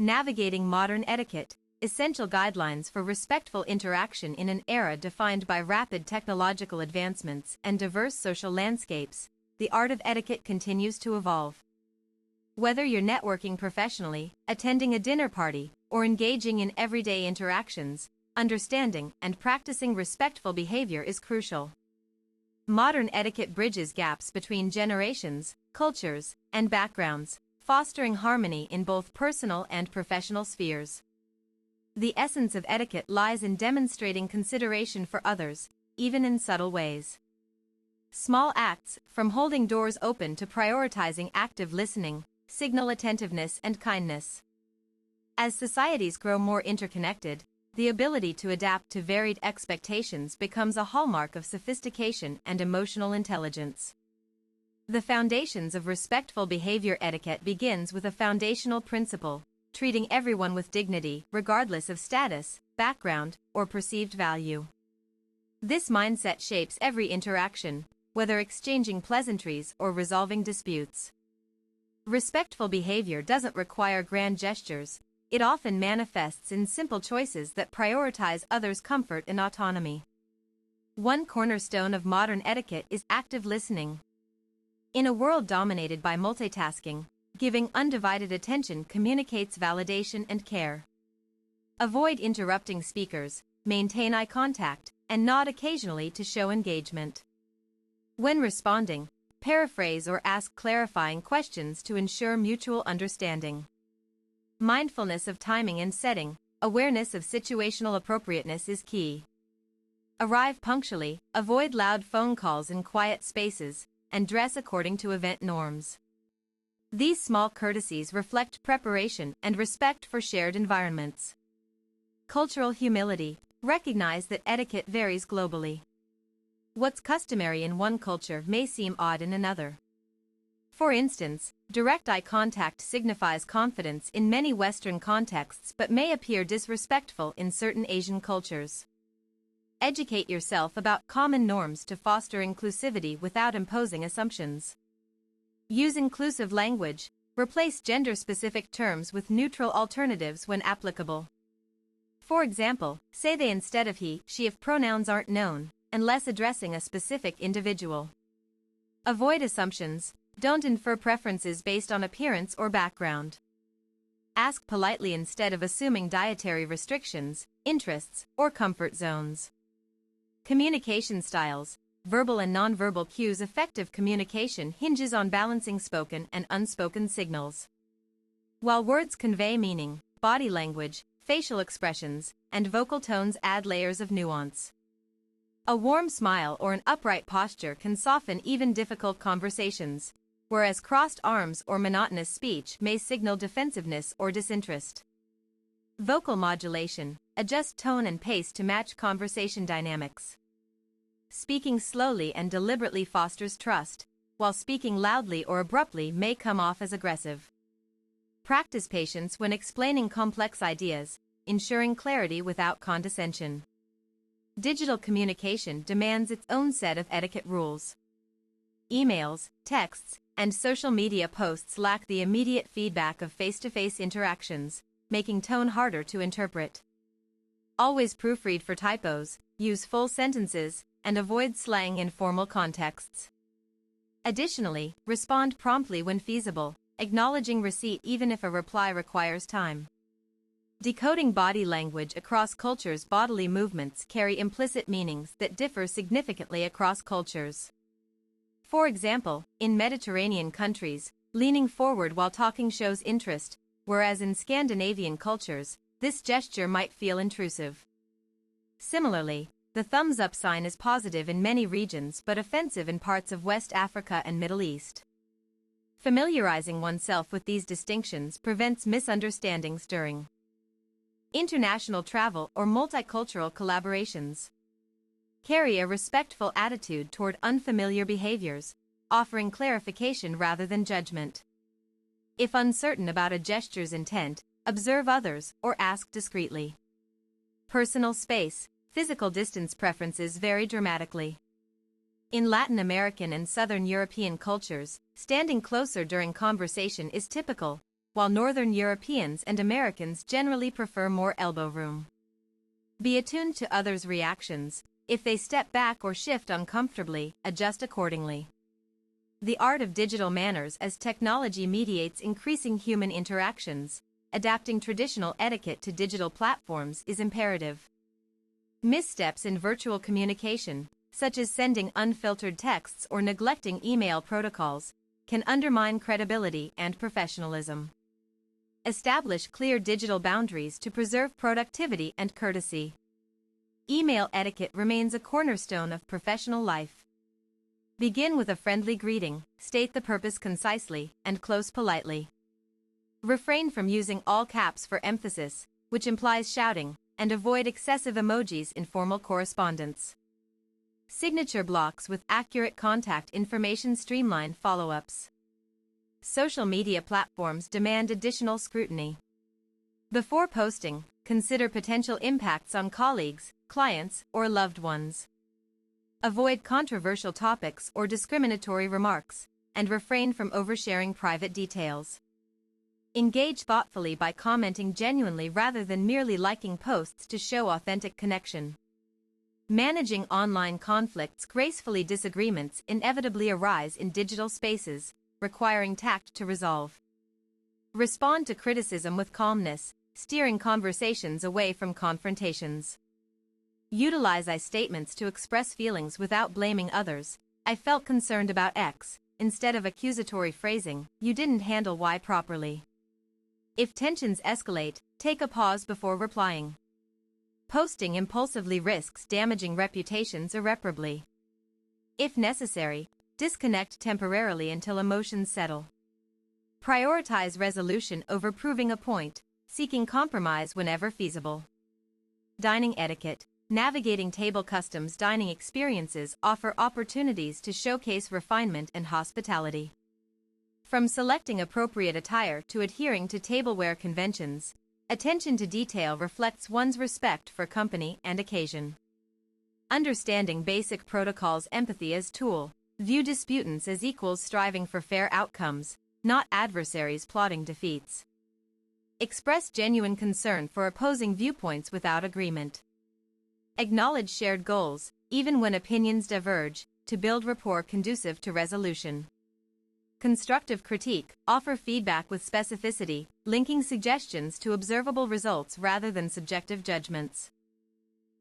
Navigating Modern Etiquette, Essential Guidelines for Respectful Interaction in an Era Defined by Rapid Technological Advancements and Diverse Social Landscapes, the art of etiquette continues to evolve. Whether you're networking professionally, attending a dinner party, or engaging in everyday interactions, understanding and practicing respectful behavior is crucial. Modern etiquette bridges gaps between generations, cultures, and backgrounds, fostering harmony in both personal and professional spheres. The essence of etiquette lies in demonstrating consideration for others, even in subtle ways. Small acts, from holding doors open to prioritizing active listening, signal attentiveness and kindness. As societies grow more interconnected, the ability to adapt to varied expectations becomes a hallmark of sophistication and emotional intelligence. The foundations of respectful behavior etiquette begins with a foundational principle: treating everyone with dignity, regardless of status, background, or perceived value. This mindset shapes every interaction, whether exchanging pleasantries or resolving disputes. Respectful behavior doesn't require grand gestures. It often manifests in simple choices that prioritize others' comfort and autonomy. One cornerstone of modern etiquette is active listening. In a world dominated by multitasking, giving undivided attention communicates validation and care. Avoid interrupting speakers, maintain eye contact, and nod occasionally to show engagement. When responding, paraphrase or ask clarifying questions to ensure mutual understanding. Mindfulness of timing and setting, awareness of situational appropriateness is key. Arrive punctually, avoid loud phone calls in quiet spaces, and dress according to event norms. These small courtesies reflect preparation and respect for shared environments. Cultural humility, recognize that etiquette varies globally. What's customary in one culture may seem odd in another. For instance, direct eye contact signifies confidence in many Western contexts but may appear disrespectful in certain Asian cultures. Educate yourself about common norms to foster inclusivity without imposing assumptions. Use inclusive language, replace gender-specific terms with neutral alternatives when applicable. For example, say they instead of he, she if pronouns aren't known, unless addressing a specific individual. Avoid assumptions. Don't infer preferences based on appearance or background. Ask politely instead of assuming dietary restrictions, interests, or comfort zones. Communication styles, verbal and nonverbal cues. Effective communication hinges on balancing spoken and unspoken signals. While words convey meaning, body language, facial expressions, and vocal tones add layers of nuance. A warm smile or an upright posture can soften even difficult conversations, whereas crossed arms or monotonous speech may signal defensiveness or disinterest. Vocal modulation, adjust tone and pace to match conversation dynamics. Speaking slowly and deliberately fosters trust, while speaking loudly or abruptly may come off as aggressive. Practice patience when explaining complex ideas, ensuring clarity without condescension. Digital communication demands its own set of etiquette rules. Emails, texts, and social media posts lack the immediate feedback of face-to-face interactions, making tone harder to interpret. Always proofread for typos, use full sentences, and avoid slang in formal contexts. Additionally, respond promptly when feasible, acknowledging receipt even if a reply requires time. Decoding body language across cultures. Bodily movements carry implicit meanings that differ significantly across cultures. For example, in Mediterranean countries, leaning forward while talking shows interest, whereas in Scandinavian cultures, this gesture might feel intrusive. Similarly, the thumbs-up sign is positive in many regions but offensive in parts of West Africa and Middle East. Familiarizing oneself with these distinctions prevents misunderstandings during international travel or multicultural collaborations. Carry a respectful attitude toward unfamiliar behaviors, offering clarification rather than judgment. If uncertain about a gesture's intent, observe others or ask discreetly. Personal space, physical distance preferences vary dramatically. In Latin American and Southern European cultures, standing closer during conversation is typical, while Northern Europeans and Americans generally prefer more elbow room. Be attuned to others' reactions. If they step back or shift uncomfortably, adjust accordingly. The art of digital manners as technology mediates increasing human interactions. Adapting traditional etiquette to digital platforms is imperative. Missteps in virtual communication, such as sending unfiltered texts or neglecting email protocols, can undermine credibility and professionalism. Establish clear digital boundaries to preserve productivity and courtesy. Email etiquette remains a cornerstone of professional life. Begin with a friendly greeting, state the purpose concisely, and close politely. Refrain from using all caps for emphasis, which implies shouting, and avoid excessive emojis in formal correspondence. Signature blocks with accurate contact information streamline follow-ups. Social media platforms demand additional scrutiny. Before posting, consider potential impacts on colleagues, clients, or loved ones. Avoid controversial topics or discriminatory remarks, and refrain from oversharing private details. Engage thoughtfully by commenting genuinely rather than merely liking posts to show authentic connection. Managing online conflicts gracefully. Disagreements inevitably arise in digital spaces, requiring tact to resolve. Respond to criticism with calmness, steering conversations away from confrontations. Utilize I statements to express feelings without blaming others. I felt concerned about X, instead of accusatory phrasing, you didn't handle Y properly. If tensions escalate, take a pause before replying. Posting impulsively risks damaging reputations irreparably. If necessary, disconnect temporarily until emotions settle. Prioritize resolution over proving a point, seeking compromise whenever feasible. Dining etiquette. Navigating table customs. Dining experiences offer opportunities to showcase refinement and hospitality. From selecting appropriate attire to adhering to tableware conventions, attention to detail reflects one's respect for company and occasion. Understanding basic protocols. Empathy as tool. View disputants as equals striving for fair outcomes, not adversaries plotting defeats. Express genuine concern for opposing viewpoints without agreement. Acknowledge shared goals, even when opinions diverge, to build rapport conducive to resolution. Constructive critique. Offer feedback with specificity, linking suggestions to observable results rather than subjective judgments.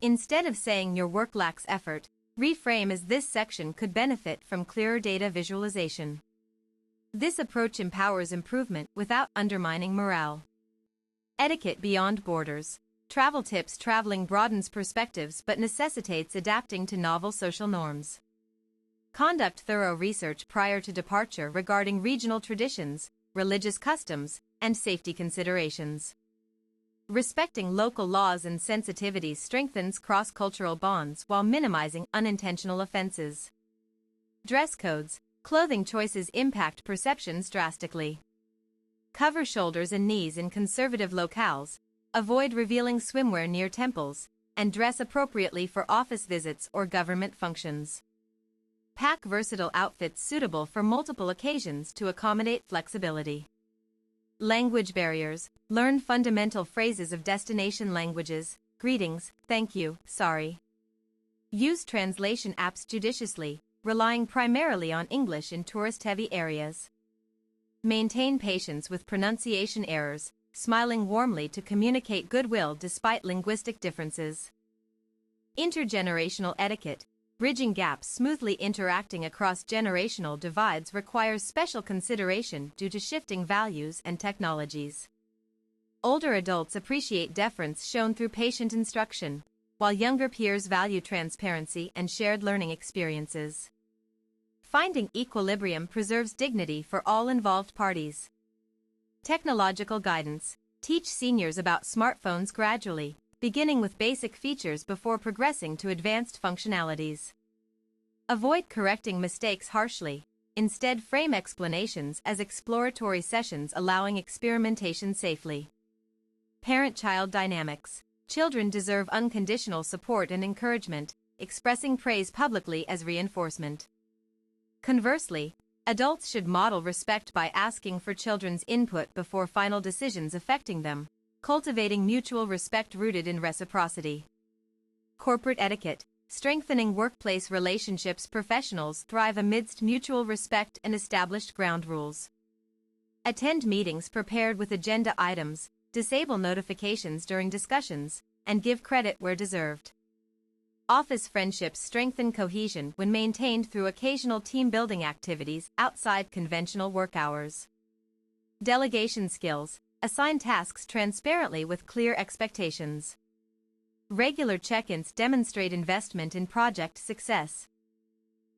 Instead of saying your work lacks effort, reframe as this section could benefit from clearer data visualization. This approach empowers improvement without undermining morale. Etiquette beyond borders. Travel tips. Traveling broadens perspectives but necessitates adapting to novel social norms. Conduct thorough research prior to departure regarding regional traditions, religious customs, and safety considerations. Respecting local laws and sensitivities strengthens cross-cultural bonds while minimizing unintentional offenses. Dress codes. Clothing choices impact perceptions drastically. Cover shoulders and knees in conservative locales. Avoid revealing swimwear near temples, and dress appropriately for office visits or government functions. Pack versatile outfits suitable for multiple occasions to accommodate flexibility. Language barriers. Learn fundamental phrases of destination languages, greetings, thank you, sorry. Use translation apps judiciously, relying primarily on English in tourist-heavy areas. Maintain patience with pronunciation errors, smiling warmly to communicate goodwill despite linguistic differences. Intergenerational etiquette. Bridging gaps. Smoothly interacting across generational divides requires special consideration due to shifting values and technologies. Older adults appreciate deference shown through patient instruction, while younger peers value transparency and shared learning experiences. Finding equilibrium preserves dignity for all involved parties. Technological guidance. Teach seniors about smartphones gradually, beginning with basic features before progressing to advanced functionalities. Avoid correcting mistakes harshly. Instead, frame explanations as exploratory sessions allowing experimentation safely. Parent-child dynamics. Children deserve unconditional support and encouragement, expressing praise publicly as reinforcement. Conversely, Adults should model respect by asking for children's input before final decisions affecting them, cultivating mutual respect rooted in reciprocity. Corporate etiquette, strengthening workplace relationships. Professionals thrive amidst mutual respect and established ground rules. Attend meetings prepared with agenda items, disable notifications during discussions, and give credit where deserved. Office friendships strengthen cohesion when maintained through occasional team-building activities outside conventional work hours. Delegation skills, assign tasks transparently with clear expectations. Regular check-ins demonstrate investment in project success.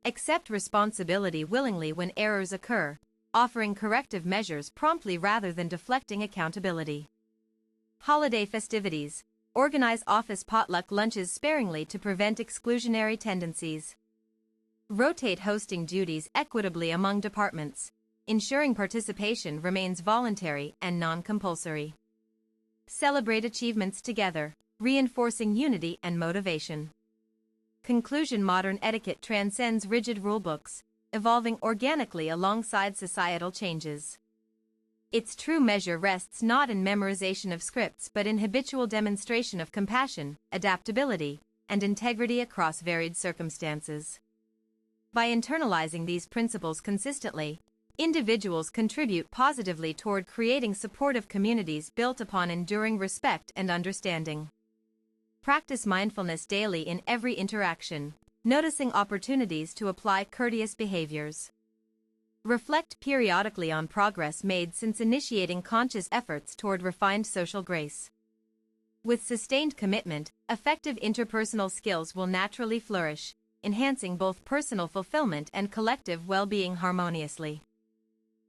Accept responsibility willingly when errors occur, offering corrective measures promptly rather than deflecting accountability. Holiday festivities, organize office potluck lunches sparingly to prevent exclusionary tendencies. Rotate hosting duties equitably among departments, ensuring participation remains voluntary and non-compulsory. Celebrate achievements together, reinforcing unity and motivation. Conclusion: modern etiquette transcends rigid rulebooks, evolving organically alongside societal changes. Its true measure rests not in memorization of scripts but in habitual demonstration of compassion, adaptability, and integrity across varied circumstances. By internalizing these principles consistently, individuals contribute positively toward creating supportive communities built upon enduring respect and understanding. Practice mindfulness daily in every interaction, noticing opportunities to apply courteous behaviors. Reflect periodically on progress made since initiating conscious efforts toward refined social grace. With sustained commitment, effective interpersonal skills will naturally flourish, enhancing both personal fulfillment and collective well-being harmoniously.